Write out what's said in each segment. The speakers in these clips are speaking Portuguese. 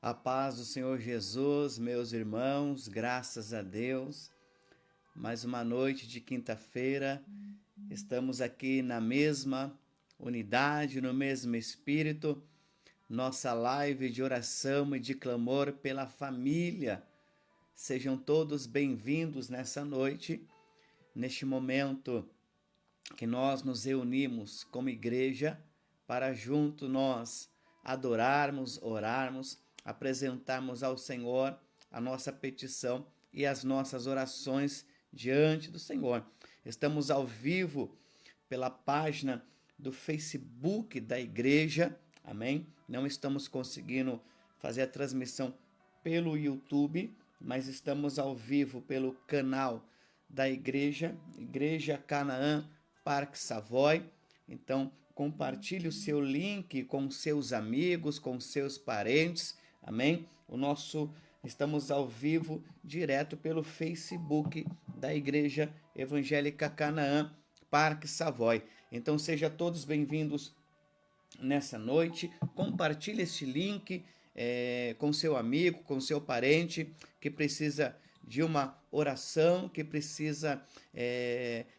A paz do Senhor Jesus, meus irmãos, graças a Deus. Mais uma noite de quinta-feira, estamos aqui na mesma unidade, no mesmo espírito, nossa live de oração e de clamor pela família. Sejam todos bem-vindos nessa noite, neste momento que nós nos reunimos como igreja para junto nós adorarmos, orarmos, apresentarmos ao Senhor a nossa petição e as nossas orações diante do Senhor. Estamos ao vivo pela página do Facebook da igreja, amém? Não estamos conseguindo fazer a transmissão pelo YouTube, mas estamos ao vivo pelo canal da igreja, Igreja Canaã Parque Savoy. Então, compartilhe o seu link com seus amigos, com seus parentes, amém? Estamos ao vivo direto pelo Facebook da Igreja Evangélica Canaã Parque Savoy. Então, sejam todos bem-vindos nessa noite. Compartilhe este link com seu amigo, com seu parente que precisa de uma oração, que precisa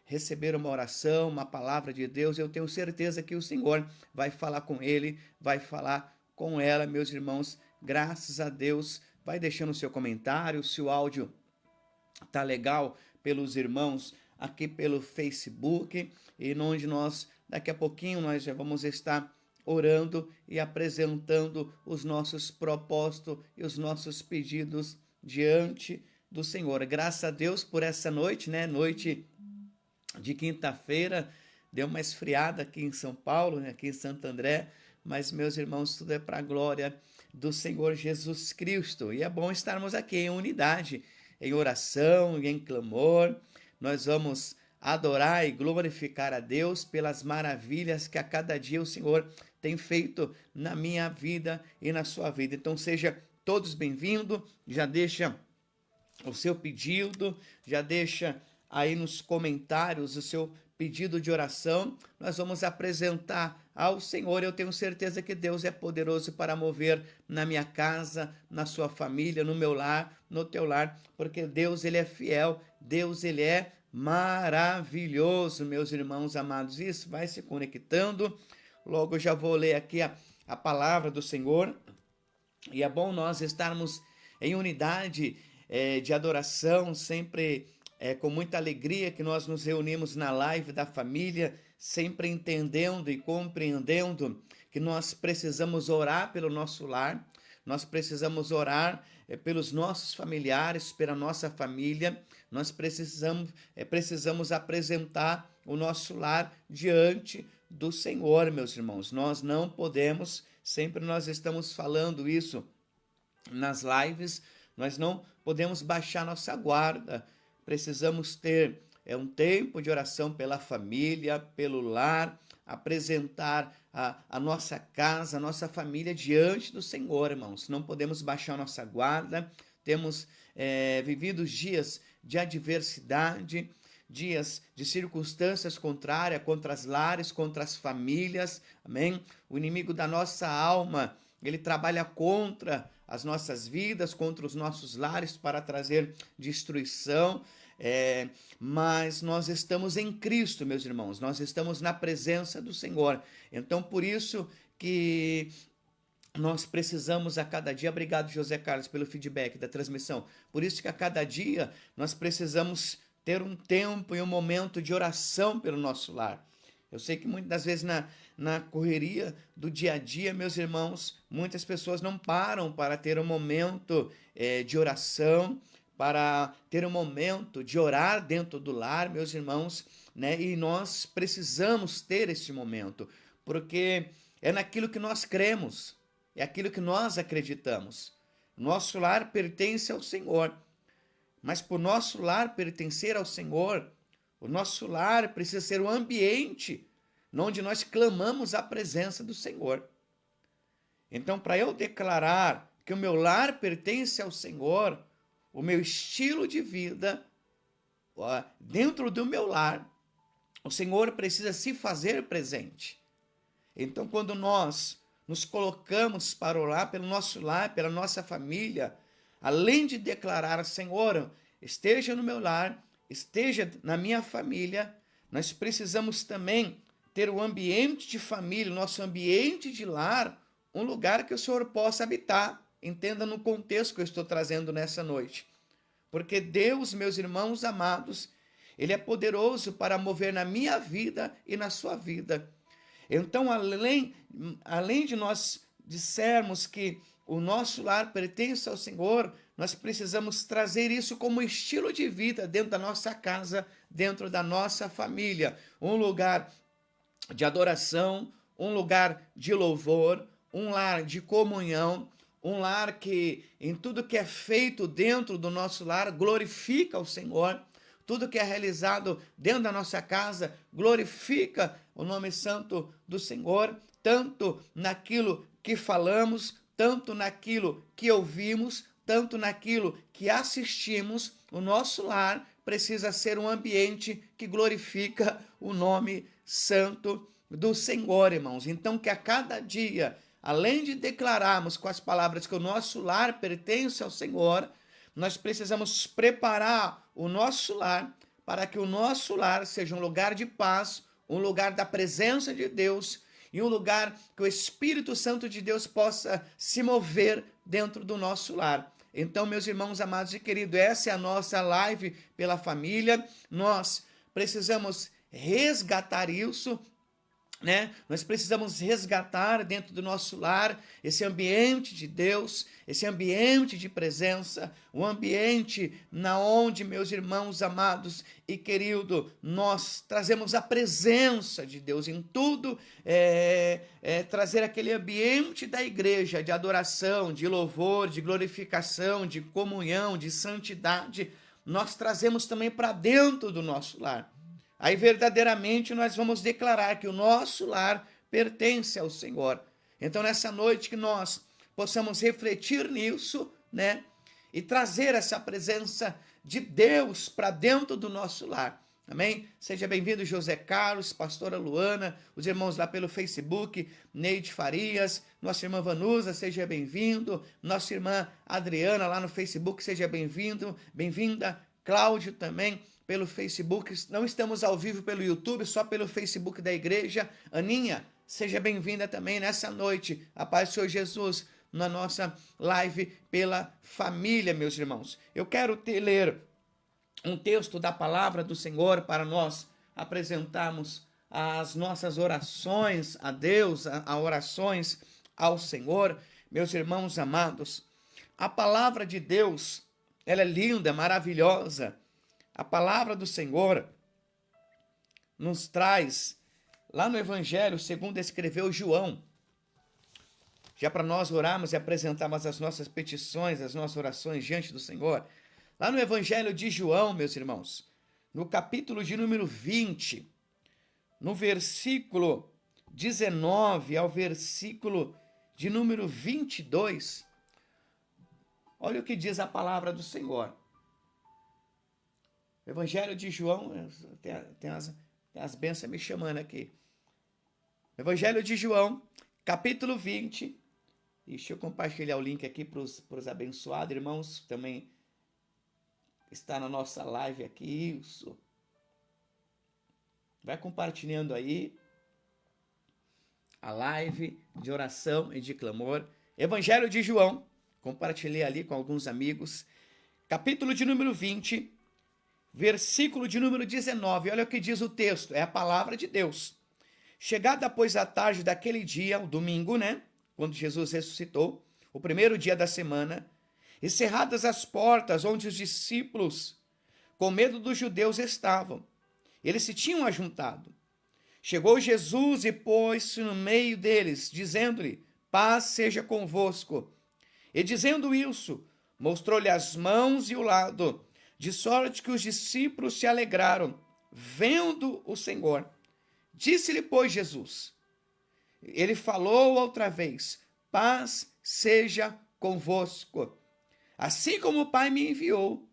receber uma oração, uma palavra de Deus. Eu tenho certeza que o Senhor vai falar com ele, vai falar com ela, meus irmãos. Graças a Deus. Vai deixando o seu comentário, se o áudio tá legal pelos irmãos aqui pelo Facebook, e onde daqui a pouquinho, nós já vamos estar orando e apresentando os nossos propósitos e os nossos pedidos diante do Senhor. Graças a Deus por essa noite, né? Noite de quinta-feira, deu uma esfriada aqui em São Paulo, né? Aqui em Santo André, mas, meus irmãos, tudo é para a glória do Senhor Jesus Cristo. E é bom estarmos aqui em unidade, em oração e em clamor. Nós vamos adorar e glorificar a Deus pelas maravilhas que a cada dia o Senhor tem feito na minha vida e na sua vida. Então, seja todos bem-vindos. Já deixa o seu pedido, já deixa aí nos comentários o seu pedido de oração. Nós vamos apresentar ao Senhor. Eu tenho certeza que Deus é poderoso para mover na minha casa, na sua família, no meu lar, no teu lar, porque Deus, ele é fiel, Deus, ele é maravilhoso, meus irmãos amados. Isso vai se conectando. Logo eu já vou ler aqui a palavra do Senhor. E é bom nós estarmos em unidade de adoração, sempre com muita alegria que nós nos reunimos na live da família, sempre entendendo e compreendendo que nós precisamos orar pelo nosso lar, nós precisamos orar pelos nossos familiares, pela nossa família, nós precisamos apresentar o nosso lar diante do Senhor, meus irmãos. Nós não podemos, sempre nós estamos falando isso nas lives, nós não podemos baixar nossa guarda. Precisamos ter um tempo de oração pela família, pelo lar, apresentar a nossa casa, a nossa família diante do Senhor, irmãos. Não podemos baixar nossa guarda. Temos vivido dias de adversidade, dias de circunstâncias contrárias contra as lares, contra as famílias, amém? O inimigo da nossa alma, ele trabalha contra as nossas vidas, contra os nossos lares para trazer destruição, mas nós estamos em Cristo, meus irmãos, nós estamos na presença do Senhor. Então, por isso que nós precisamos a cada dia, obrigado José Carlos pelo feedback da transmissão, por isso que a cada dia nós precisamos ter um tempo e um momento de oração pelo nosso lar. Eu sei que muitas das vezes na correria do dia a dia, meus irmãos, muitas pessoas não param para ter um momento de oração, para ter um momento de orar dentro do lar, meus irmãos, né? E nós precisamos ter esse momento, porque é naquilo que nós cremos, é aquilo que nós acreditamos. Nosso lar pertence ao Senhor, mas por nosso lar pertencer ao Senhor, o nosso lar precisa ser um ambiente onde nós clamamos a presença do Senhor. Então, para eu declarar que o meu lar pertence ao Senhor, o meu estilo de vida dentro do meu lar, o Senhor precisa se fazer presente. Então, quando nós nos colocamos para orar pelo nosso lar, pela nossa família, além de declarar, Senhor, esteja no meu lar, esteja na minha família, nós precisamos também ter o ambiente de família, o nosso ambiente de lar, um lugar que o Senhor possa habitar. Entenda no contexto que eu estou trazendo nessa noite. Porque Deus, meus irmãos amados, Ele é poderoso para mover na minha vida e na sua vida. Então, além de nós dissermos que o nosso lar pertence ao Senhor, nós precisamos trazer isso como estilo de vida dentro da nossa casa, dentro da nossa família. Um lugar de adoração, um lugar de louvor, um lar de comunhão, um lar que em tudo que é feito dentro do nosso lar glorifica o Senhor. Tudo que é realizado dentro da nossa casa glorifica o nome santo do Senhor, tanto naquilo que falamos, tanto naquilo que ouvimos, tanto naquilo que assistimos. O nosso lar precisa ser um ambiente que glorifica o nome santo do Senhor, irmãos. Então, que a cada dia, além de declararmos com as palavras que o nosso lar pertence ao Senhor, nós precisamos preparar o nosso lar para que o nosso lar seja um lugar de paz, um lugar da presença de Deus e um lugar que o Espírito Santo de Deus possa se mover dentro do nosso lar. Então, meus irmãos amados e queridos, essa é a nossa live pela família. Nós precisamos resgatar isso, né? Nós precisamos resgatar dentro do nosso lar esse ambiente de Deus, esse ambiente de presença, um ambiente na onde, meus irmãos amados e queridos, nós trazemos a presença de Deus em tudo, trazer aquele ambiente da igreja de adoração, de louvor, de glorificação, de comunhão, de santidade, nós trazemos também para dentro do nosso lar. Aí verdadeiramente nós vamos declarar que o nosso lar pertence ao Senhor. Então nessa noite que nós possamos refletir nisso, né? E trazer essa presença de Deus para dentro do nosso lar. Amém? Seja bem-vindo José Carlos, pastora Luana, os irmãos lá pelo Facebook, Neide Farias, nossa irmã Vanusa, seja bem-vindo, nossa irmã Adriana lá no Facebook, seja bem-vindo, bem-vinda, Cláudio também, pelo Facebook, não estamos ao vivo pelo YouTube, só pelo Facebook da igreja. Aninha, seja bem-vinda também nessa noite, a paz do Senhor Jesus, na nossa live pela família, meus irmãos. Eu quero ler um texto da palavra do Senhor para nós apresentarmos as nossas orações a Deus, a orações ao Senhor, meus irmãos amados. A palavra de Deus, ela é linda, maravilhosa. A palavra do Senhor nos traz, lá no Evangelho, segundo escreveu João, já para nós orarmos e apresentarmos as nossas petições, as nossas orações diante do Senhor. Lá no Evangelho de João, meus irmãos, no capítulo de número 20, no versículo 19 ao versículo de número 22, olha o que diz a palavra do Senhor. Evangelho de João, tem as bênçãos me chamando aqui. Evangelho de João, capítulo 20. Deixa eu compartilhar o link aqui para os abençoados, irmãos. Também está na nossa live aqui. Isso. Vai compartilhando aí a live de oração e de clamor. Evangelho de João, compartilhei ali com alguns amigos. Capítulo de número 20. Versículo de número 19, olha o que diz o texto, é a palavra de Deus. Chegada, pois, a tarde daquele dia, o domingo, né, quando Jesus ressuscitou, o primeiro dia da semana, e cerradas as portas onde os discípulos, com medo dos judeus, estavam, eles se tinham ajuntado. Chegou Jesus e pôs-se no meio deles, dizendo-lhe, paz seja convosco. E dizendo isso, mostrou-lhe as mãos e o lado, de sorte que os discípulos se alegraram, vendo o Senhor. Disse-lhe, pois, Jesus, ele falou outra vez, paz seja convosco. Assim como o Pai me enviou,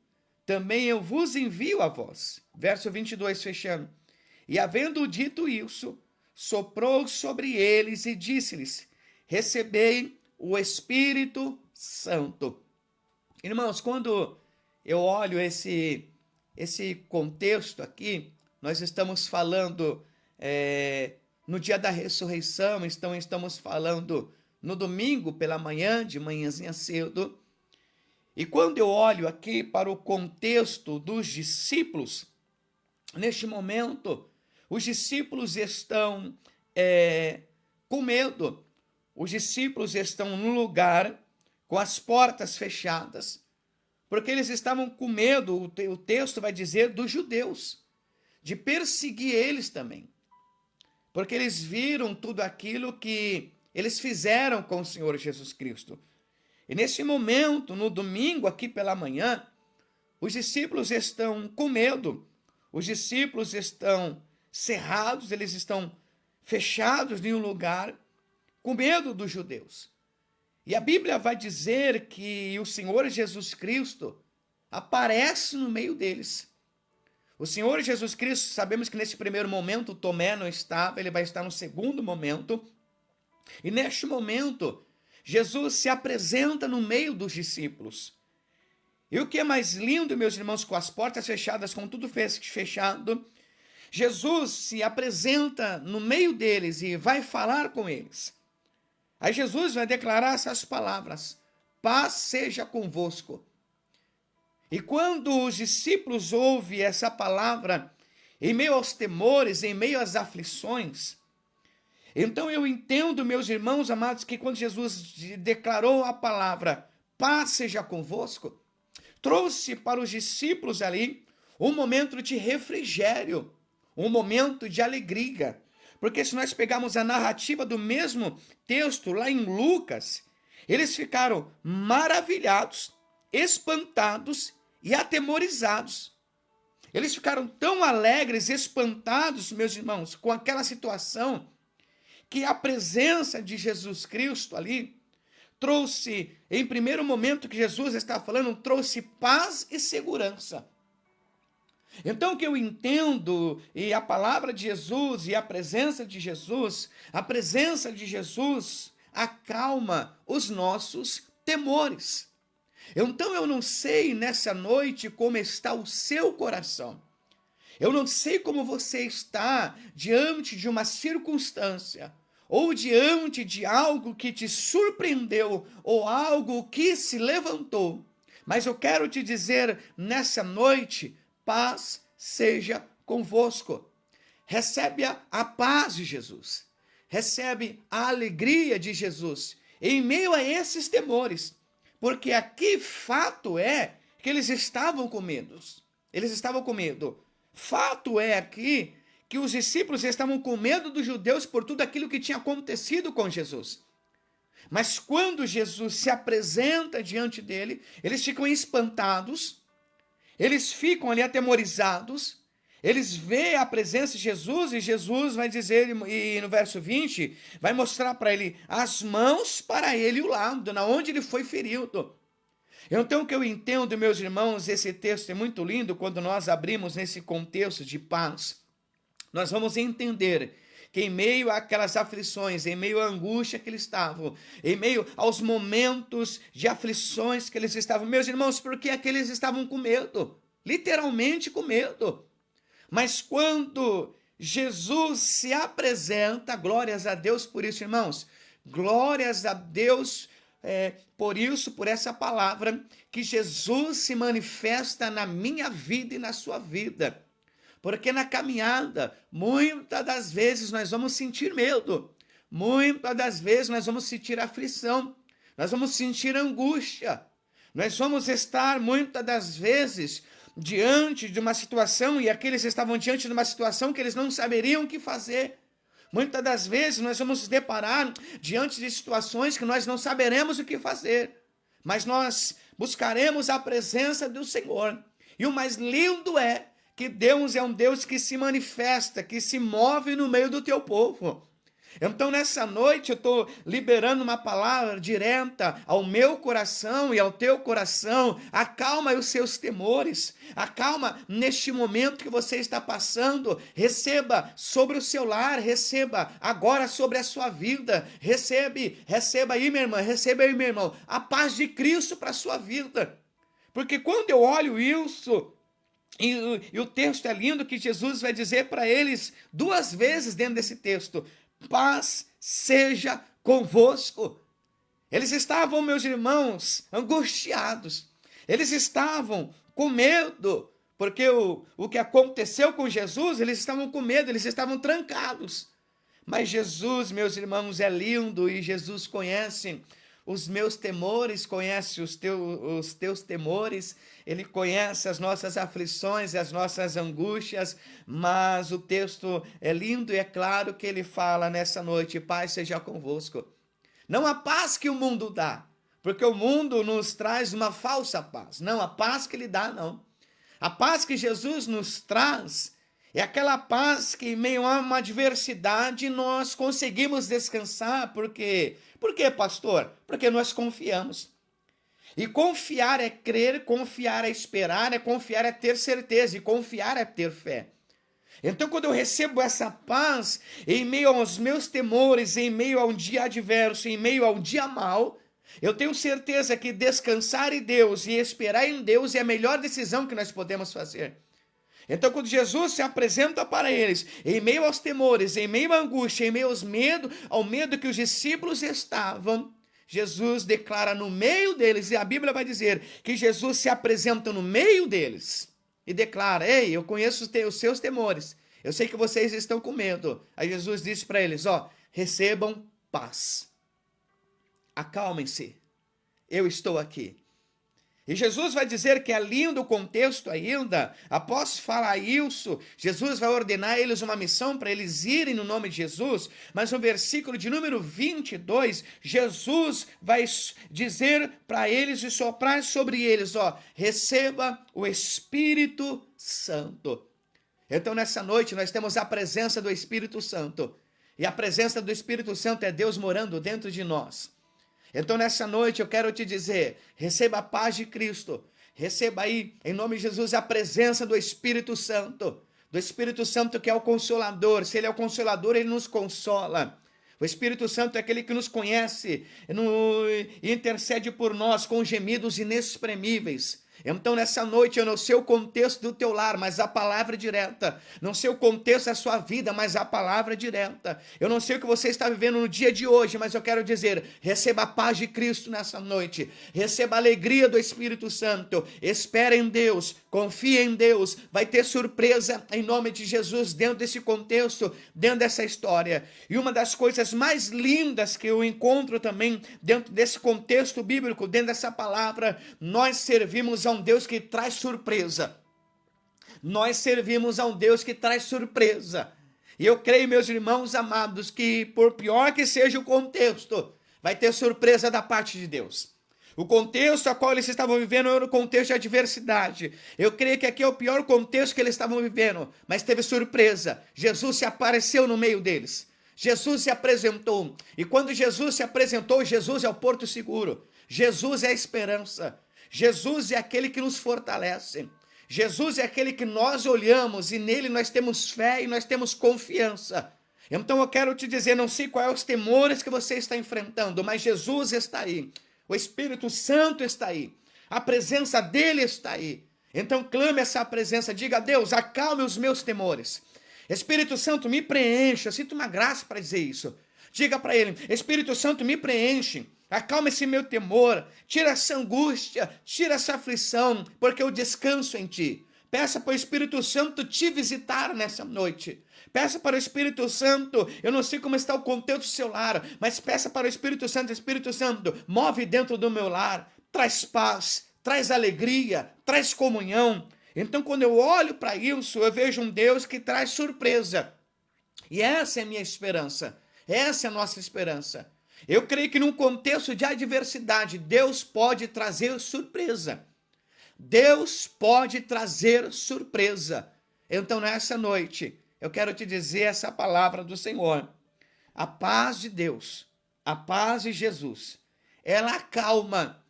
também eu vos envio a vós. Verso 22, fechando. E havendo dito isso, soprou sobre eles e disse-lhes, recebei o Espírito Santo. Irmãos, quando eu olho esse contexto aqui, nós estamos falando no dia da ressurreição, estamos falando no domingo pela manhã, de manhãzinha cedo. E quando eu olho aqui para o contexto dos discípulos, neste momento, os discípulos estão com medo. Os discípulos estão num lugar com as portas fechadas, porque eles estavam com medo, o texto vai dizer, dos judeus, de perseguir eles também. Porque eles viram tudo aquilo que eles fizeram com o Senhor Jesus Cristo. E nesse momento, no domingo, aqui pela manhã, os discípulos estão com medo, os discípulos estão cerrados, eles estão fechados em um lugar, com medo dos judeus. E a Bíblia vai dizer que o Senhor Jesus Cristo aparece no meio deles. O Senhor Jesus Cristo, sabemos que nesse primeiro momento Tomé não estava, ele vai estar no segundo momento. E neste momento, Jesus se apresenta no meio dos discípulos. E o que é mais lindo, meus irmãos, com as portas fechadas, com tudo fechado, Jesus se apresenta no meio deles e vai falar com eles. Aí Jesus vai declarar essas palavras: paz seja convosco. E quando os discípulos ouvem essa palavra, em meio aos temores, em meio às aflições, então eu entendo, meus irmãos amados, que quando Jesus declarou a palavra paz seja convosco, trouxe para os discípulos ali um momento de refrigério, um momento de alegria. Porque se nós pegarmos a narrativa do mesmo texto lá em Lucas, eles ficaram maravilhados, espantados e atemorizados. Eles ficaram tão alegres, espantados, meus irmãos, com aquela situação, que a presença de Jesus Cristo ali trouxe, em primeiro momento que Jesus está falando, trouxe paz e segurança. Então o que eu entendo, e a palavra de Jesus e a presença de Jesus acalma os nossos temores. Então eu não sei nessa noite como está o seu coração. Eu não sei como você está diante de uma circunstância, ou diante de algo que te surpreendeu, ou algo que se levantou. Mas eu quero te dizer nessa noite, paz seja convosco. Recebe a paz de Jesus. Recebe a alegria de Jesus em meio a esses temores. Porque aqui fato é que eles estavam com medo. Eles estavam com medo. Fato é aqui que os discípulos estavam com medo dos judeus por tudo aquilo que tinha acontecido com Jesus. Mas quando Jesus se apresenta diante dele, eles ficam espantados, eles ficam ali atemorizados, eles veem a presença de Jesus e Jesus vai dizer, e no verso 20, vai mostrar para ele as mãos para ele o lado, na onde ele foi ferido. Então o que eu entendo, meus irmãos, esse texto é muito lindo quando nós abrimos nesse contexto de paz. Nós vamos entender que em meio àquelas aflições, em meio à angústia que eles estavam, em meio aos momentos de aflições que eles estavam, meus irmãos, porque aqueles estavam com medo, literalmente com medo. Mas quando Jesus se apresenta, glórias a Deus por isso, irmãos, glórias a Deus por isso, por essa palavra, que Jesus se manifesta na minha vida e na sua vida. Porque na caminhada, muitas das vezes nós vamos sentir medo, muitas das vezes nós vamos sentir aflição, nós vamos sentir angústia, nós vamos estar muitas das vezes diante de uma situação, e aqueles estavam diante de uma situação que eles não saberiam o que fazer. Muitas das vezes nós vamos nos deparar diante de situações que nós não saberemos o que fazer, mas nós buscaremos a presença do Senhor. E o mais lindo é que Deus é um Deus que se manifesta, que se move no meio do teu povo. Então, nessa noite, eu estou liberando uma palavra direta ao meu coração e ao teu coração. Acalma os seus temores, acalma neste momento que você está passando. Receba sobre o seu lar, receba agora sobre a sua vida. Receba aí, minha irmã, receba aí, meu irmão, a paz de Cristo para a sua vida. Porque quando eu olho isso, e o texto é lindo que Jesus vai dizer para eles 2 vezes dentro desse texto: paz seja convosco. Eles estavam, meus irmãos, angustiados. Eles estavam com medo, porque o que aconteceu com Jesus, eles estavam com medo, eles estavam trancados. Mas Jesus, meus irmãos, é lindo e Jesus conhece os meus temores, conhece os teus temores, Ele conhece as nossas aflições e as nossas angústias, mas o texto é lindo e é claro que Ele fala nessa noite: paz seja convosco. Não a paz que o mundo dá, porque o mundo nos traz uma falsa paz. Não, a paz que Ele dá, não. A paz que Jesus nos traz é aquela paz que, em meio a uma adversidade, nós conseguimos descansar. Por quê? Por quê, pastor? Porque nós confiamos. E confiar é crer, confiar é esperar, confiar é ter certeza, e confiar é ter fé. Então, quando eu recebo essa paz, em meio aos meus temores, em meio a um dia adverso, em meio a um dia mau, eu tenho certeza que descansar em Deus e esperar em Deus é a melhor decisão que nós podemos fazer. Então, quando Jesus se apresenta para eles, em meio aos temores, em meio à angústia, em meio ao medo que os discípulos estavam, Jesus declara no meio deles, e a Bíblia vai dizer que Jesus se apresenta no meio deles e declara: ei, eu conheço os seus temores, eu sei que vocês estão com medo. Aí Jesus disse para eles: recebam paz, acalmem-se, eu estou aqui. E Jesus vai dizer que é lindo o contexto ainda. Após falar isso, Jesus vai ordenar a eles uma missão para eles irem no nome de Jesus. Mas no versículo de número 22, Jesus vai dizer para eles e soprar sobre eles: receba o Espírito Santo. Então, nessa noite, nós temos a presença do Espírito Santo. E a presença do Espírito Santo é Deus morando dentro de nós. Então, nessa noite, eu quero te dizer: receba a paz de Cristo, receba aí, em nome de Jesus, a presença do Espírito Santo que é o Consolador. Se Ele é o Consolador, Ele nos consola. O Espírito Santo é aquele que nos conhece e intercede por nós com gemidos inexprimíveis. Então, nessa noite, eu não sei o contexto do teu lar, mas a palavra direta. Não sei o contexto da sua vida, mas a palavra direta. Eu não sei o que você está vivendo no dia de hoje, mas eu quero dizer: receba a paz de Cristo nessa noite. Receba a alegria do Espírito Santo. Espera em Deus, confia em Deus. Vai ter surpresa em nome de Jesus dentro desse contexto, dentro dessa história. E uma das coisas mais lindas que eu encontro também dentro desse contexto bíblico, dentro dessa palavra: nós servimos a um Deus que traz surpresa. Nós servimos a um Deus que traz surpresa. E eu creio, meus irmãos amados, que por pior que seja o contexto, vai ter surpresa da parte de Deus. O contexto a qual eles estavam vivendo era o contexto de adversidade. Eu creio que aqui é o pior contexto que eles estavam vivendo, mas teve surpresa. Jesus se apareceu no meio deles. Jesus se apresentou. E quando Jesus se apresentou, Jesus é o porto seguro. Jesus é a esperança. Jesus é aquele que nos fortalece. Jesus é aquele que nós olhamos e nele nós temos fé e nós temos confiança. Então eu quero te dizer, não sei quais os temores que você está enfrentando, mas Jesus está aí. O Espírito Santo está aí. A presença dele está aí. Então clame essa presença, diga a Deus: acalme os meus temores. Espírito Santo, me preencha. Eu sinto uma graça para dizer isso. Diga para ele: Espírito Santo, me preenche. Acalma esse meu temor, tira essa angústia, tira essa aflição, porque eu descanso em ti. Peça para o Espírito Santo te visitar nessa noite. Peça para o Espírito Santo, eu não sei como está o contexto do seu lar, mas peça para o Espírito Santo, move dentro do meu lar, traz paz, traz alegria, traz comunhão. Então, quando eu olho para isso, eu vejo um Deus que traz surpresa. E essa é a minha esperança, essa é a nossa esperança. Eu creio que num contexto de adversidade, Deus pode trazer surpresa. Deus pode trazer surpresa. Então, nessa noite, eu quero te dizer essa palavra do Senhor. a paz de Deus, a paz de Jesus, ela acalma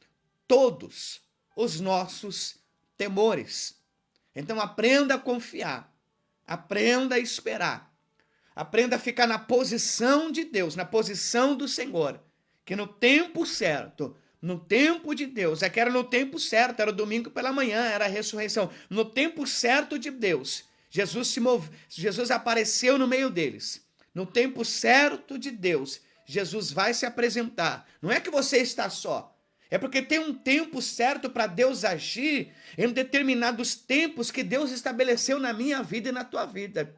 todos os nossos temores. Então aprenda a confiar, aprenda a esperar, aprenda a ficar na posição de Deus, na posição do Senhor, que no tempo certo, no tempo de Deus, é que era no tempo certo, era o domingo pela manhã, era a ressurreição, no tempo certo de Deus, Jesus apareceu no meio deles. No tempo certo de Deus, Jesus vai se apresentar. Não é que você está só. É porque tem um tempo certo para Deus agir em determinados tempos que Deus estabeleceu na minha vida e na tua vida.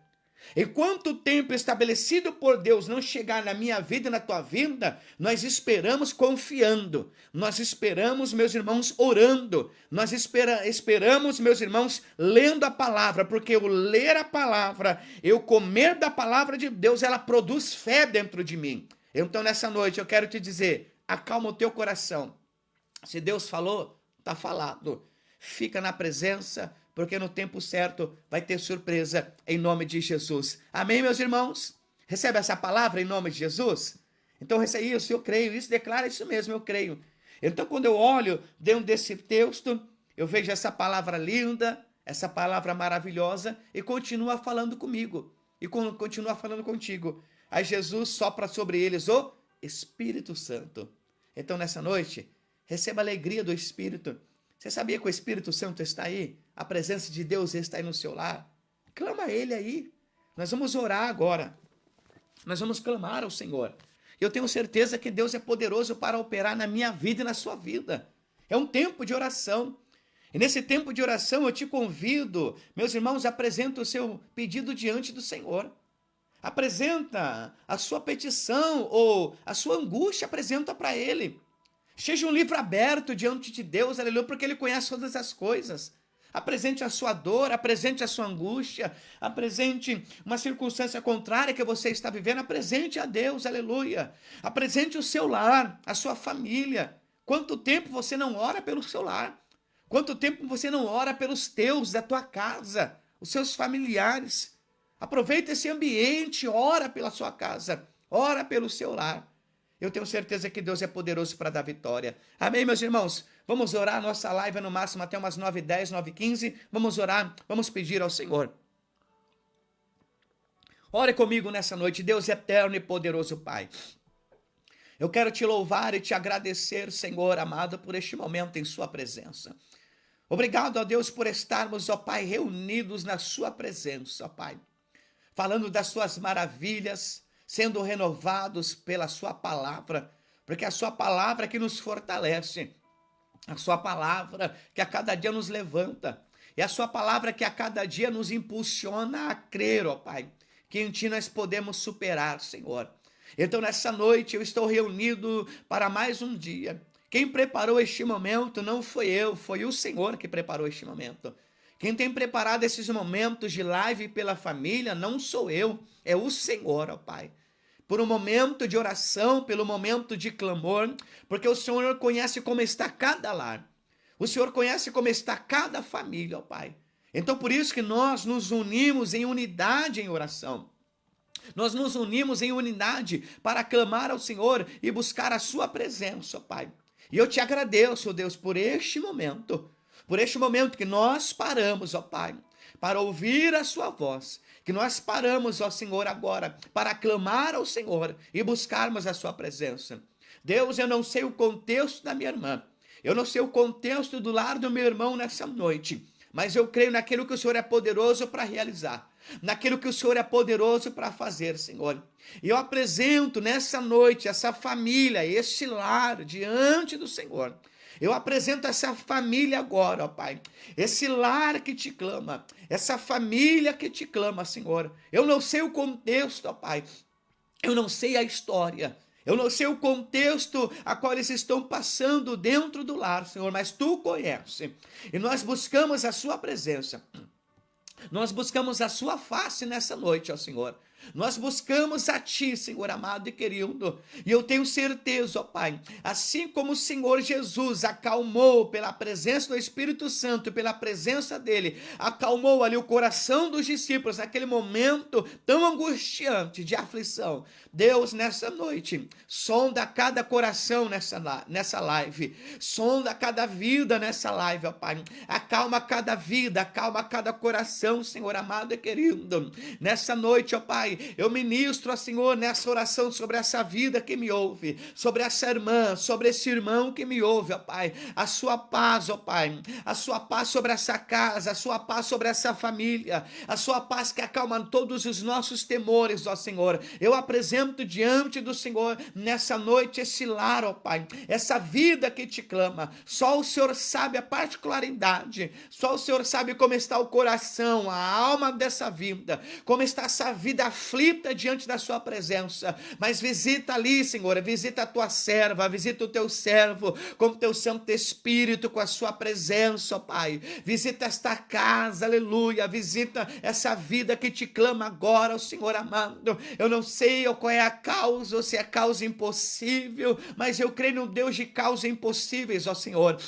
Enquanto o tempo estabelecido por Deus não chegar na minha vida e na tua vida, nós esperamos confiando, nós esperamos, meus irmãos, orando, nós esperamos, meus irmãos, lendo a palavra, porque eu ler a palavra, eu comer da palavra de Deus, ela produz fé dentro de mim. Então, nessa noite, eu quero te dizer, acalma o teu coração. Se Deus falou, está falado. Fica na presença, porque no tempo certo vai ter surpresa em nome de Jesus. Amém, meus irmãos? Recebe essa palavra em nome de Jesus? Então, recebe isso, eu creio, isso declara isso mesmo, eu creio. Então, quando eu olho dentro desse texto, eu vejo essa palavra linda, essa palavra maravilhosa, e continua falando comigo, e continua falando contigo. Aí Jesus sopra sobre eles o Espírito Santo. Então, nessa noite, receba a alegria do Espírito. Você sabia que o Espírito Santo está aí? A presença de Deus está aí no seu lar? Clama a Ele aí. Nós vamos orar agora. Nós vamos clamar ao Senhor. Eu tenho certeza que Deus é poderoso para operar na minha vida e na sua vida. É um tempo de oração. E nesse tempo de oração eu te convido, meus irmãos, apresenta o seu pedido diante do Senhor. Apresenta a sua petição ou a sua angústia, apresenta para Ele. Seja um livro aberto diante de Deus, aleluia, porque Ele conhece todas as coisas. Apresente a sua dor, apresente a sua angústia, apresente uma circunstância contrária que você está vivendo, apresente a Deus, aleluia. Apresente o seu lar, a sua família. Quanto tempo você não ora pelo seu lar? Quanto tempo você não ora pelos teus, da tua casa, os seus familiares? Aproveita esse ambiente, ora pela sua casa, ora pelo seu lar. Eu tenho certeza que Deus é poderoso para dar vitória. Amém, meus irmãos? Vamos orar, nossa live é no máximo até umas 9h10, 9h15. Vamos orar, vamos pedir ao Senhor. Ore comigo nessa noite, Deus eterno e poderoso Pai. Eu quero te louvar e te agradecer, Senhor amado, por este momento em sua presença. Obrigado, ó Deus, por estarmos, ó Pai, reunidos na sua presença, ó Pai. Falando das suas maravilhas, sendo renovados pela sua palavra, porque a sua palavra é que nos fortalece, a sua palavra que a cada dia nos levanta, e a sua palavra que a cada dia nos impulsiona a crer, ó Pai, que em Ti nós podemos superar, Senhor. Então nessa noite eu estou reunido para mais um dia. Quem preparou este momento não foi eu, foi o Senhor que preparou este momento. Quem tem preparado esses momentos de live pela família não sou eu, é o Senhor, ó Pai. Por um momento de oração, pelo momento de clamor, porque o Senhor conhece como está cada lar. O Senhor conhece como está cada família, ó Pai. Então por isso que nós nos unimos em unidade em oração. Nós nos unimos em unidade para clamar ao Senhor e buscar a sua presença, ó Pai. E eu te agradeço, ó Deus, por este momento que nós paramos, ó Pai, para ouvir a sua voz, que nós paramos, ó Senhor, agora, para clamar ao Senhor e buscarmos a sua presença. Deus, eu não sei o contexto da minha irmã, eu não sei o contexto do lar do meu irmão nessa noite, mas eu creio naquilo que o Senhor é poderoso para realizar, naquilo que o Senhor é poderoso para fazer, Senhor. E eu apresento nessa noite essa família, esse lar diante do Senhor. Eu apresento essa família agora, ó Pai, esse lar que te clama, essa família que te clama, Senhor. Eu não sei o contexto, ó Pai, eu não sei a história, eu não sei o contexto a qual eles estão passando dentro do lar, Senhor, mas Tu conheces. E nós buscamos a Sua presença, nós buscamos a Sua face nessa noite, ó Senhor. Nós buscamos a Ti, Senhor amado e querido, e eu tenho certeza, ó Pai, assim como o Senhor Jesus acalmou pela presença do Espírito Santo, pela presença dEle, acalmou ali o coração dos discípulos naquele momento tão angustiante de aflição. Deus, nessa noite, sonda cada coração nessa live, sonda cada vida nessa live, ó Pai, acalma cada vida, acalma cada coração, Senhor amado e querido. Nessa noite, ó Pai, eu ministro, ó Senhor, nessa oração sobre essa vida que me ouve, sobre essa irmã, sobre esse irmão que me ouve, ó Pai, a sua paz, ó Pai, a sua paz sobre essa casa, a sua paz sobre essa família, a sua paz que acalma todos os nossos temores, ó Senhor. Eu apresento diante do Senhor nessa noite esse lar, ó Pai, essa vida que te clama. Só o Senhor sabe a particularidade, só o Senhor sabe como está o coração, a alma dessa vida, como está essa vida aflita diante da sua presença, mas visita ali, Senhor, visita a tua serva, visita o teu servo, com o teu Santo Espírito, com a sua presença, ó Pai, visita esta casa, aleluia, visita essa vida que te clama agora, ó Senhor amado. Eu não sei qual é a causa, ou se é causa impossível, mas eu creio no Deus de causas impossíveis, ó Senhor.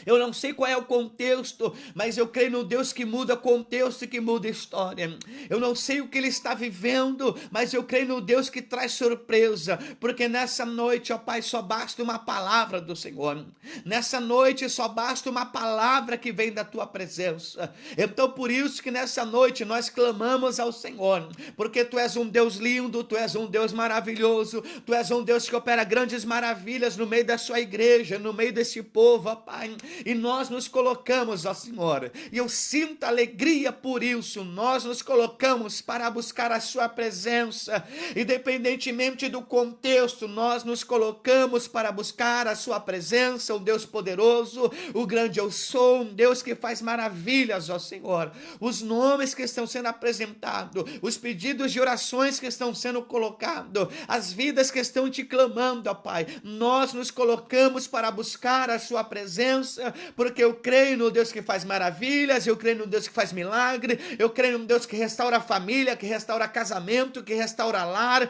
Eu não sei qual é o contexto, mas eu creio no Deus que muda contexto e que muda história. Eu não sei o que ele está vivendo, mas eu creio no Deus que traz surpresa, porque nessa noite, ó Pai, só basta uma palavra do Senhor. Nessa noite só basta uma palavra que vem da tua presença. Então por isso que nessa noite nós clamamos ao Senhor, porque tu és um Deus lindo, tu és um Deus maravilhoso, tu és um Deus que opera grandes maravilhas no meio da sua igreja, no meio desse povo, ó Pai. E nós nos colocamos, ó Senhor, e eu sinto alegria por isso, nós nos colocamos para buscar a sua presença, independentemente do contexto, nós nos colocamos para buscar a sua presença, o Deus poderoso, o grande eu sou, um Deus que faz maravilhas, ó Senhor. Os nomes que estão sendo apresentados, os pedidos de orações que estão sendo colocados, as vidas que estão te clamando, ó Pai, nós nos colocamos para buscar a sua presença, porque eu creio no Deus que faz maravilhas, eu creio no Deus que faz milagre, eu creio no Deus que restaura a família, que restaura casamento, que restaura lar,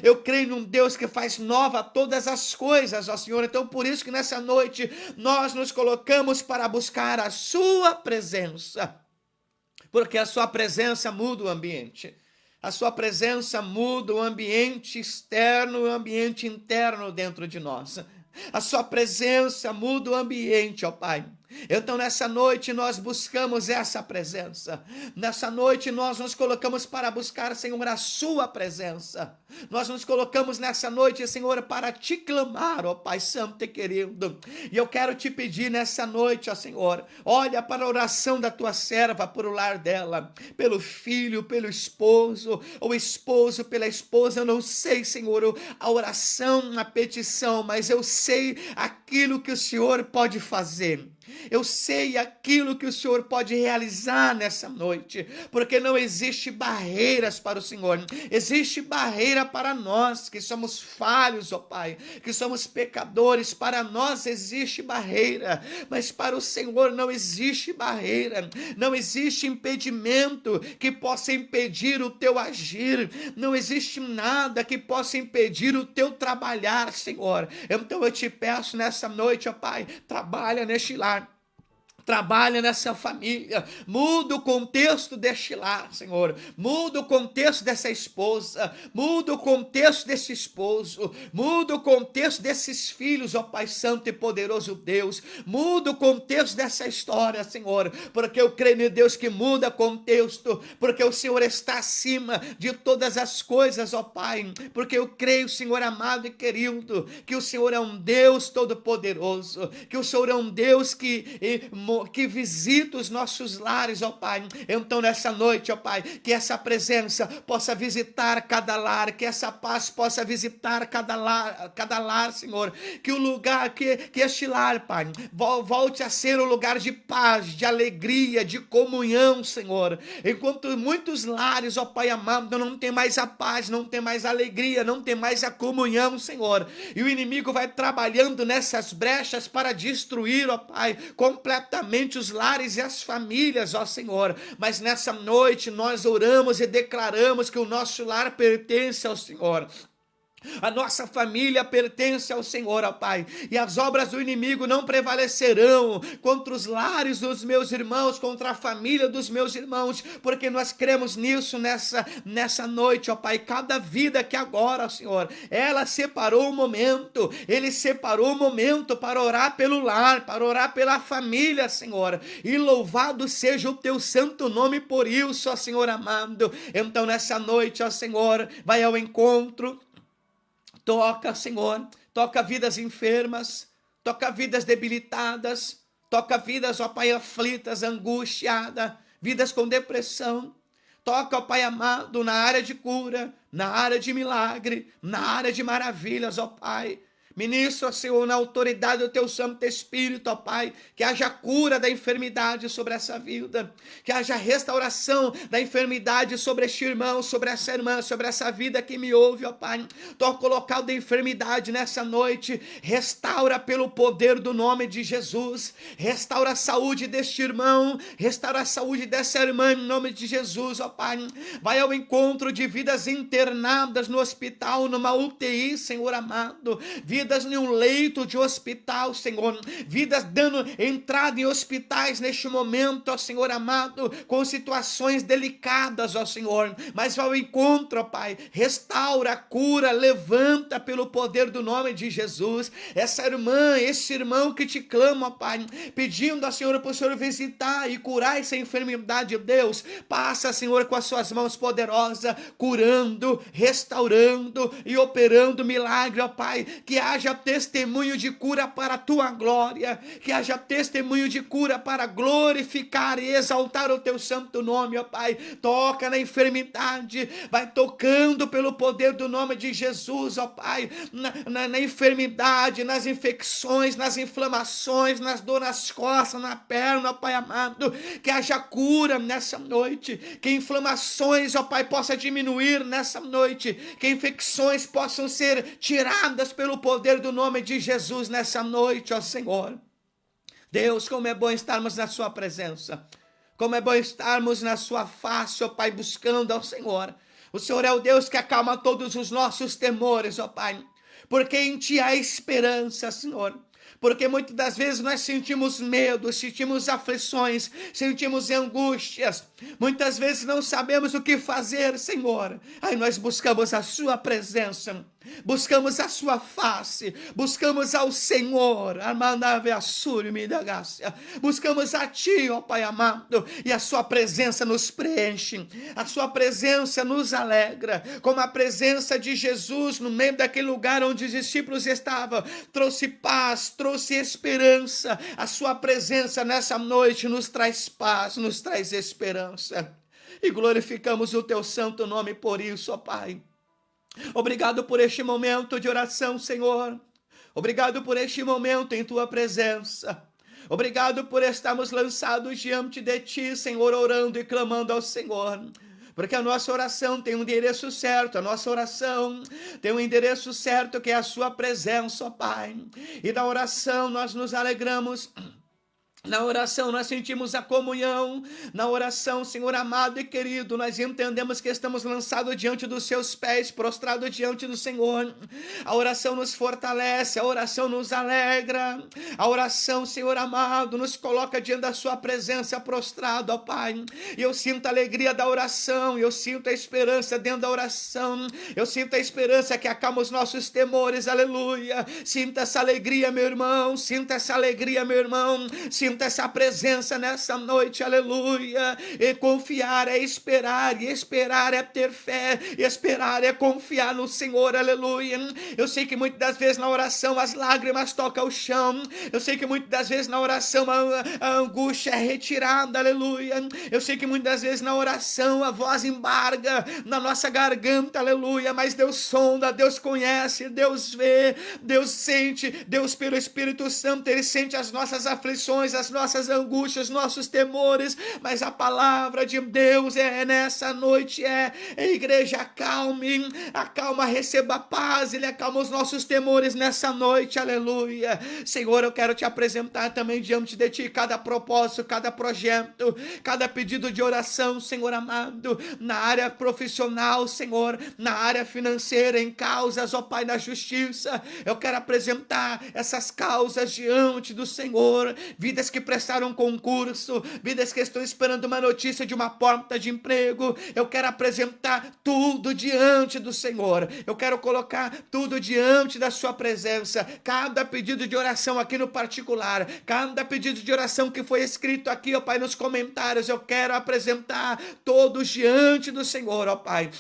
eu creio num Deus que faz nova todas as coisas, ó Senhor. Então por isso que nessa noite nós nos colocamos para buscar a sua presença, porque a sua presença muda o ambiente. A sua presença muda o ambiente externo e o ambiente interno dentro de nós. A sua presença muda o ambiente, ó Pai. Então nessa noite nós buscamos essa presença. Nessa noite nós nos colocamos para buscar, Senhor, a sua presença. Nós nos colocamos nessa noite, Senhor, para te clamar, ó Pai Santo e querido. E eu quero te pedir nessa noite, ó Senhor, olha para a oração da tua serva, por o lar dela, pelo filho, pelo esposo, ou esposo pela esposa. Eu não sei, Senhor, a oração, a petição, mas eu sei aquilo que o Senhor pode fazer. Eu sei aquilo que o Senhor pode realizar nessa noite, porque não existe barreiras para o Senhor, existe barreira para nós que somos falhos, ó Pai, que somos pecadores. Para nós existe barreira, mas para o Senhor não existe barreira, não existe impedimento que possa impedir o teu agir, não existe nada que possa impedir o teu trabalhar, Senhor. Então eu te peço nessa noite, ó Pai, trabalha neste lar, trabalha nessa família, muda o contexto deste lar, Senhor, muda o contexto dessa esposa, muda o contexto desse esposo, muda o contexto desses filhos, ó Pai Santo e poderoso Deus, muda o contexto dessa história, Senhor, porque eu creio em Deus que muda contexto, porque o Senhor está acima de todas as coisas, ó Pai, porque eu creio, Senhor amado e querido, que o Senhor é um Deus todo poderoso, que o Senhor é um Deus que visita os nossos lares, ó Pai. Então nessa noite, ó Pai, que essa presença possa visitar cada lar, que essa paz possa visitar cada lar, Senhor, que o lugar, que este lar, Pai, volte a ser um lugar de paz, de alegria, de comunhão, Senhor. Enquanto muitos lares, ó Pai amado, não tem mais a paz, não tem mais a alegria, não tem mais a comunhão, Senhor, e o inimigo vai trabalhando nessas brechas para destruir, ó Pai, completamente somente os lares e as famílias, ó Senhor, mas nessa noite nós oramos e declaramos que o nosso lar pertence ao Senhor. A nossa família pertence ao Senhor, ó Pai, e as obras do inimigo não prevalecerão contra os lares dos meus irmãos, contra a família dos meus irmãos, porque nós cremos nisso nessa noite, ó Pai. Cada vida que agora, ó Senhor, ela separou um momento, ele separou um momento para orar pelo lar, para orar pela família, Senhor, e louvado seja o teu santo nome por isso, ó Senhor amado. Então nessa noite, ó Senhor, vai ao encontro. Toca, Senhor, toca vidas enfermas, toca vidas debilitadas, toca vidas, ó Pai, aflitas, angustiadas, vidas com depressão. Toca, ó Pai amado, na área de cura, na área de milagre, na área de maravilhas, ó Pai. Ministro, Senhor, na autoridade do teu Santo Espírito, ó Pai, que haja cura da enfermidade sobre essa vida, que haja restauração da enfermidade sobre este irmão, sobre essa irmã, sobre essa vida que me ouve, ó Pai. Toca o local da enfermidade nessa noite, restaura pelo poder do nome de Jesus, restaura a saúde deste irmão, restaura a saúde dessa irmã em nome de Jesus, ó Pai. Vai ao encontro de vidas internadas no hospital, numa UTI, Senhor amado, vidas em um leito de hospital, Senhor, vidas dando entrada em hospitais neste momento, ó Senhor amado, com situações delicadas, ó Senhor, mas vai ao encontro, ó Pai, restaura, cura, levanta pelo poder do nome de Jesus, essa irmã, esse irmão que te clama, ó Pai, pedindo, ó Senhor, para o Senhor visitar e curar essa enfermidade, Deus, passa, Senhor, com as suas mãos poderosas, curando, restaurando e operando milagre, ó Pai, que haja testemunho de cura para a tua glória, que haja testemunho de cura para glorificar e exaltar o teu santo nome, ó Pai. Toca na enfermidade, vai tocando pelo poder do nome de Jesus, ó Pai, na enfermidade, nas infecções, nas inflamações, nas dores nas costas, na perna, ó Pai amado, que haja cura nessa noite, que inflamações, ó Pai, possa diminuir nessa noite, que infecções possam ser tiradas pelo poder do nome de Jesus nessa noite, ó Senhor. Deus, como é bom estarmos na sua presença, como é bom estarmos na sua face, ó Pai, buscando ao Senhor. O Senhor é o Deus que acalma todos os nossos temores, ó Pai, porque em Ti há esperança, Senhor. Porque muitas das vezes nós sentimos medo, sentimos aflições, sentimos angústias. Muitas vezes não sabemos o que fazer, Senhor. Aí nós buscamos a sua presença, buscamos a sua face, buscamos ao Senhor. Buscamos a Ti, ó Pai amado, e a sua presença nos preenche, a sua presença nos alegra, como a presença de Jesus no meio daquele lugar onde os discípulos estavam, trouxe paz, trouxe esperança. A sua presença nessa noite nos traz paz, nos traz esperança. E glorificamos o teu santo nome por isso, ó Pai. Obrigado por este momento de oração, Senhor. Obrigado por este momento em tua presença. Obrigado por estarmos lançados diante de Ti, Senhor, orando e clamando ao Senhor. Porque a nossa oração tem um endereço certo, a nossa oração tem um endereço certo, que é a sua presença, ó Pai. E na oração nós nos alegramos. Na oração nós sentimos a comunhão, na oração, Senhor amado e querido, nós entendemos que estamos lançados diante dos seus pés, prostrados diante do Senhor. A oração nos fortalece, a oração nos alegra, a oração, Senhor amado, nos coloca diante da sua presença prostrado, ó Pai. E eu sinto a alegria da oração, eu sinto a esperança dentro da oração, eu sinto a esperança que acalma os nossos temores, aleluia. Sinta essa alegria, meu irmão, sinta essa alegria, meu irmão, sinta essa presença nessa noite, aleluia. E confiar é esperar, e esperar é ter fé, e esperar é confiar no Senhor, aleluia. Eu sei que muitas das vezes na oração as lágrimas tocam o chão, eu sei que muitas das vezes na oração a angústia é retirada, aleluia. Eu sei que muitas das vezes na oração a voz embarga na nossa garganta, aleluia, mas Deus sonda, Deus conhece, Deus vê, Deus sente, Deus pelo Espírito Santo, Ele sente as nossas aflições, as as nossas angústias, nossos temores, mas a palavra de Deus nessa noite igreja, acalma, receba paz, Ele acalma os nossos temores nessa noite, aleluia. Senhor, eu quero te apresentar também diante de ti cada propósito, cada projeto, cada pedido de oração, Senhor amado, na área profissional, Senhor, na área financeira, em causas, ó Pai, da justiça. Eu quero apresentar essas causas diante do Senhor, vidas que prestaram concurso, vidas que estão esperando uma notícia de uma porta de emprego. Eu quero apresentar tudo diante do Senhor, eu quero colocar tudo diante da sua presença, cada pedido de oração aqui no particular, cada pedido de oração que foi escrito aqui, ó Pai, nos comentários, eu quero apresentar todos diante do Senhor, ó Pai.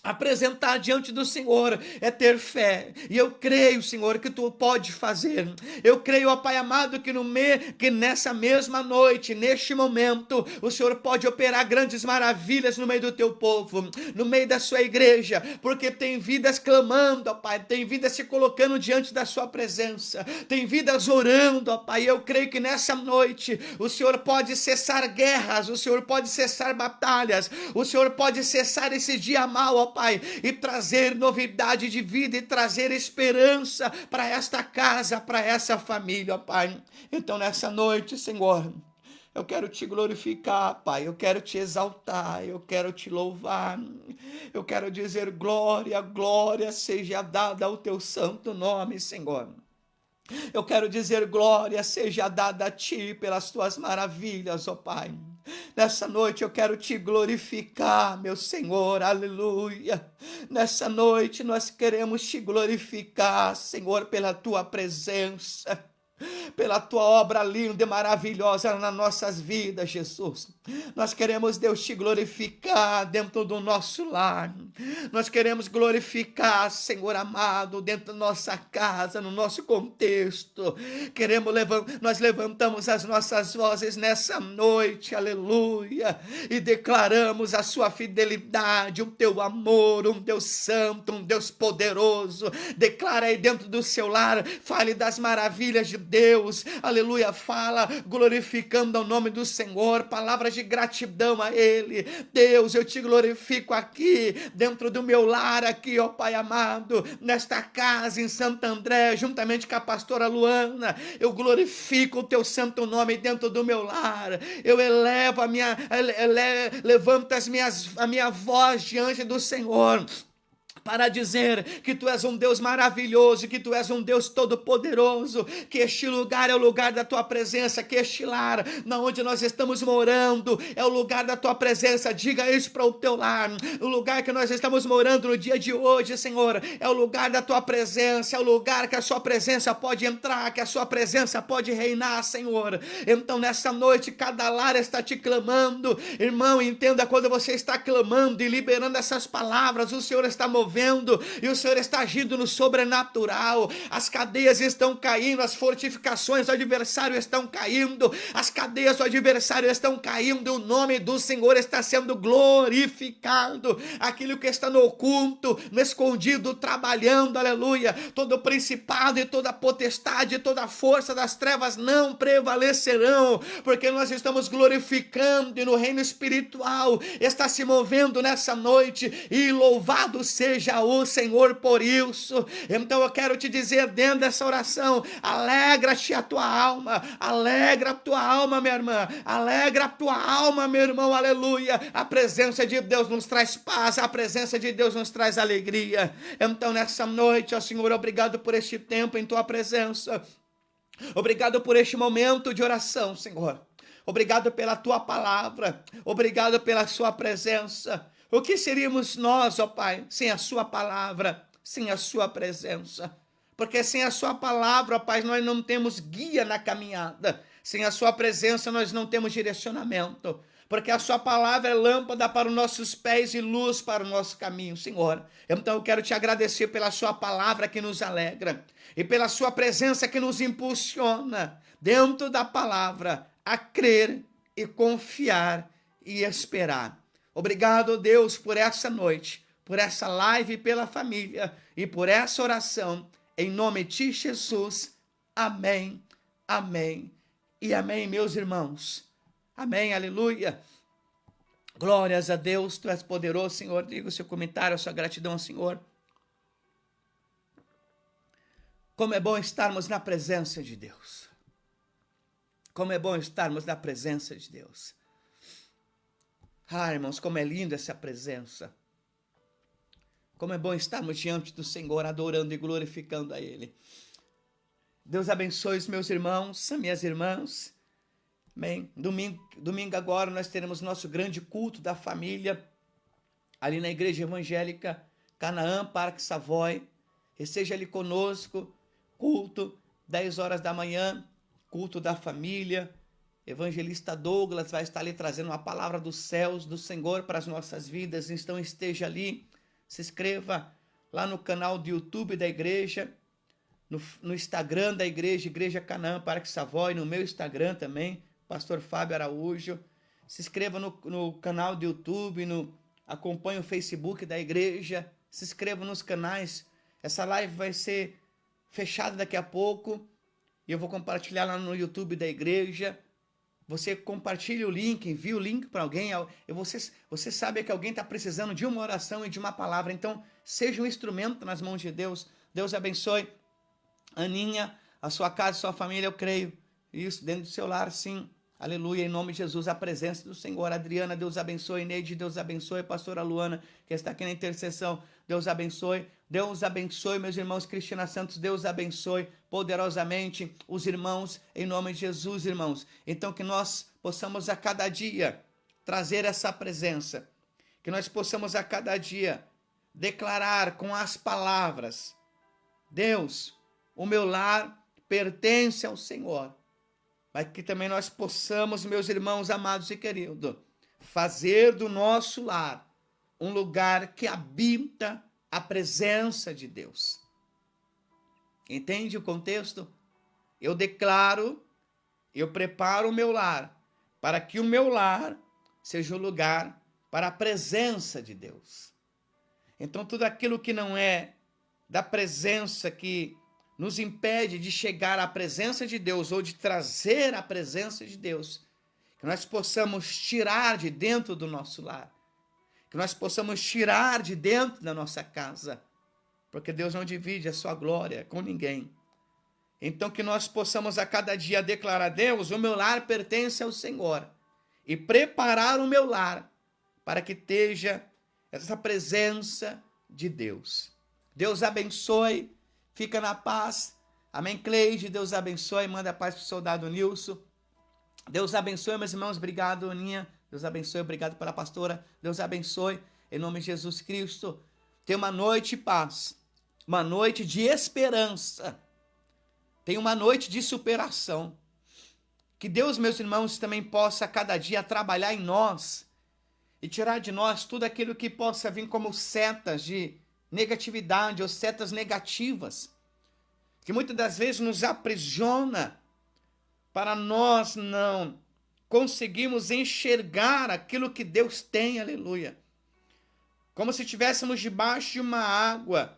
Apresentar diante do Senhor é ter fé, e eu creio, Senhor, que Tu pode fazer. Eu creio, ó Pai amado, que nessa mesma noite, neste momento, o Senhor pode operar grandes maravilhas no meio do Teu povo, no meio da Sua igreja, porque tem vidas clamando, ó Pai, tem vidas se colocando diante da Sua presença, tem vidas orando, ó Pai. Eu creio que nessa noite o Senhor pode cessar guerras, o Senhor pode cessar batalhas, o Senhor pode cessar esse dia mau, ó Pai, e trazer novidade de vida e trazer esperança para esta casa, para essa família, ó Pai. Então nessa noite, Senhor, eu quero te glorificar, Pai, eu quero te exaltar, eu quero te louvar, eu quero dizer glória, glória seja dada ao teu santo nome, Senhor. Eu quero dizer glória seja dada a Ti pelas Tuas maravilhas, ó Pai. Nessa noite eu quero Te glorificar, meu Senhor, aleluia. Nessa noite nós queremos Te glorificar, Senhor, pela Tua presença, pela Tua obra linda e maravilhosa nas nossas vidas, Jesus. Nós queremos, Deus, Te glorificar dentro do nosso lar. Nós queremos glorificar, Senhor amado, dentro da nossa casa, no nosso contexto. Nós levantamos as nossas vozes nessa noite, aleluia, e declaramos a Sua fidelidade, o Teu amor, um Deus santo, um Deus poderoso. Declara aí dentro do seu lar, fale das maravilhas de Deus, aleluia, fala glorificando o nome do Senhor, palavras de gratidão a Ele. Deus, eu Te glorifico aqui, dentro do meu lar, aqui, ó Pai amado, nesta casa em Santo André, juntamente com a pastora Luana, eu glorifico o Teu santo nome dentro do meu lar, eu elevo levanto a minha voz diante do Senhor, para dizer que Tu és um Deus maravilhoso, que Tu és um Deus todo-poderoso, que este lugar é o lugar da Tua presença, que este lar, na onde nós estamos morando, é o lugar da Tua presença. Diga isso para o teu lar, o lugar que nós estamos morando no dia de hoje, Senhor, é o lugar da Tua presença, é o lugar que a Sua presença pode entrar, que a Sua presença pode reinar, Senhor. Então nessa noite, cada lar está Te clamando, irmão, entenda, quando você está clamando e liberando essas palavras, o Senhor está movendo, e o Senhor está agindo no sobrenatural. As cadeias estão caindo, as fortificações do adversário estão caindo, as cadeias do adversário estão caindo, o nome do Senhor está sendo glorificado. Aquilo que está no oculto, no escondido, trabalhando, aleluia, todo principado e toda potestade, toda força das trevas não prevalecerão, porque nós estamos glorificando, e no reino espiritual está se movendo nessa noite, e louvado seja o Senhor por isso. Então eu quero te dizer dentro dessa oração, alegra-te a tua alma, alegra a tua alma, minha irmã, alegra a tua alma, meu irmão, aleluia. A presença de Deus nos traz paz, a presença de Deus nos traz alegria. Então nessa noite, ó Senhor, obrigado por este tempo em Tua presença, obrigado por este momento de oração, Senhor, obrigado pela Tua palavra, obrigado pela Sua presença. O que seríamos nós, ó Pai, sem a Sua palavra, sem a Sua presença? Porque sem a Sua palavra, ó Pai, nós não temos guia na caminhada. Sem a Sua presença, nós não temos direcionamento. Porque a Sua palavra é lâmpada para os nossos pés e luz para o nosso caminho, Senhor. Então eu quero Te agradecer pela Sua palavra que nos alegra e pela Sua presença que nos impulsiona dentro da palavra a crer e confiar e esperar. Obrigado, Deus, por essa noite, por essa live pela família e por essa oração. Em nome de Jesus. Amém. Amém. e amém, meus irmãos. Amém, aleluia. Glórias a Deus, tu és poderoso, Senhor. Diga o seu comentário, a sua gratidão ao Senhor. Como é bom estarmos na presença de Deus. Como é bom estarmos na presença de Deus. Ah, irmãos, como é linda essa presença. Como é bom estarmos diante do Senhor, adorando e glorificando a Ele. Deus abençoe os meus irmãos, as minhas irmãs. Amém. Domingo agora nós teremos nosso grande culto da família, ali na Igreja Evangélica Canaã, Parque Savoy. Esteja ali conosco, culto, 10 horas da manhã, culto da família. Evangelista Douglas vai estar ali trazendo uma palavra dos céus, do Senhor para as nossas vidas. Então esteja ali, se inscreva lá no canal do YouTube da igreja, no Instagram da igreja, Igreja Canaã, Parque Savoy, no meu Instagram também, Pastor Fábio Araújo. Se inscreva no canal do YouTube, acompanhe o Facebook da igreja, se inscreva nos canais. Essa live vai ser fechada daqui a pouco e eu vou compartilhar lá no YouTube da igreja. Você compartilha o link, envia o link para alguém. Você sabe que alguém está precisando de uma oração e de uma palavra. Então, seja um instrumento nas mãos de Deus. Deus abençoe Aninha, a sua casa, a sua família, eu creio. Isso, dentro do seu lar, sim. Aleluia, em nome de Jesus, a presença do Senhor. Adriana, Deus abençoe. Neide, Deus abençoe. Pastora Luana, que está aqui na intercessão, Deus abençoe. Deus abençoe, meus irmãos. Cristina Santos, Deus abençoe poderosamente os irmãos, em nome de Jesus, irmãos. Então, que nós possamos a cada dia trazer essa presença, que nós possamos a cada dia declarar com as palavras: Deus, o meu lar pertence ao Senhor. Mas que também nós possamos, meus irmãos amados e queridos, fazer do nosso lar um lugar que habita a presença de Deus. Entende o contexto? Eu declaro, eu preparo o meu lar, para que o meu lar seja o lugar para a presença de Deus. Então, tudo aquilo que não é da presença, que nos impede de chegar à presença de Deus ou de trazer a presença de Deus, que nós possamos tirar de dentro do nosso lar, que nós possamos tirar de dentro da nossa casa, porque Deus não divide a sua glória com ninguém. Então, que nós possamos a cada dia declarar: Deus, o meu lar pertence ao Senhor, e preparar o meu lar para que esteja essa presença de Deus. Deus abençoe. Fica na paz. Amém, Cleide? Deus abençoe. Manda a paz para o soldado Nilson. Deus abençoe, meus irmãos. Obrigado, Aninha. Deus abençoe. Obrigado pela pastora. Deus abençoe. Em nome de Jesus Cristo. Tenha uma noite de paz. Uma noite de esperança. Tenha uma noite de superação. Que Deus, meus irmãos, também possa a cada dia trabalhar em nós e tirar de nós tudo aquilo que possa vir como setas de negatividade ou setas negativas, que muitas das vezes nos aprisiona para nós não conseguirmos enxergar aquilo que Deus tem, aleluia. Como se estivéssemos debaixo de uma água,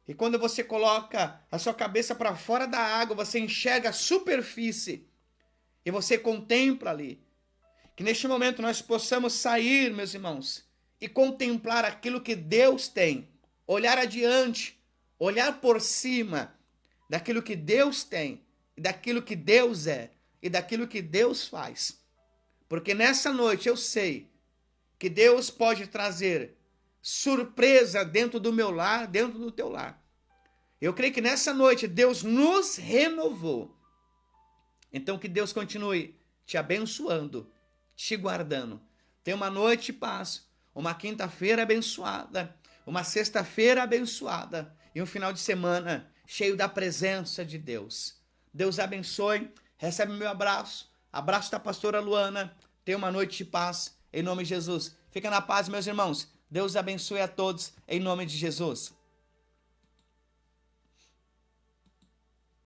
e quando você coloca a sua cabeça para fora da água, você enxerga a superfície, e você contempla ali. Que neste momento nós possamos sair, meus irmãos, e contemplar aquilo que Deus tem. Olhar adiante, olhar por cima daquilo que Deus tem, daquilo que Deus é e daquilo que Deus faz. Porque nessa noite eu sei que Deus pode trazer surpresa dentro do meu lar, dentro do teu lar. Eu creio que nessa noite Deus nos renovou. Então que Deus continue te abençoando, te guardando. Tenha uma noite de paz, uma quinta-feira abençoada, uma sexta-feira abençoada e um final de semana cheio da presença de Deus. Deus abençoe, recebe meu abraço, abraço da pastora Luana, tenha uma noite de paz, em nome de Jesus. Fica na paz, meus irmãos. Deus abençoe a todos, em nome de Jesus.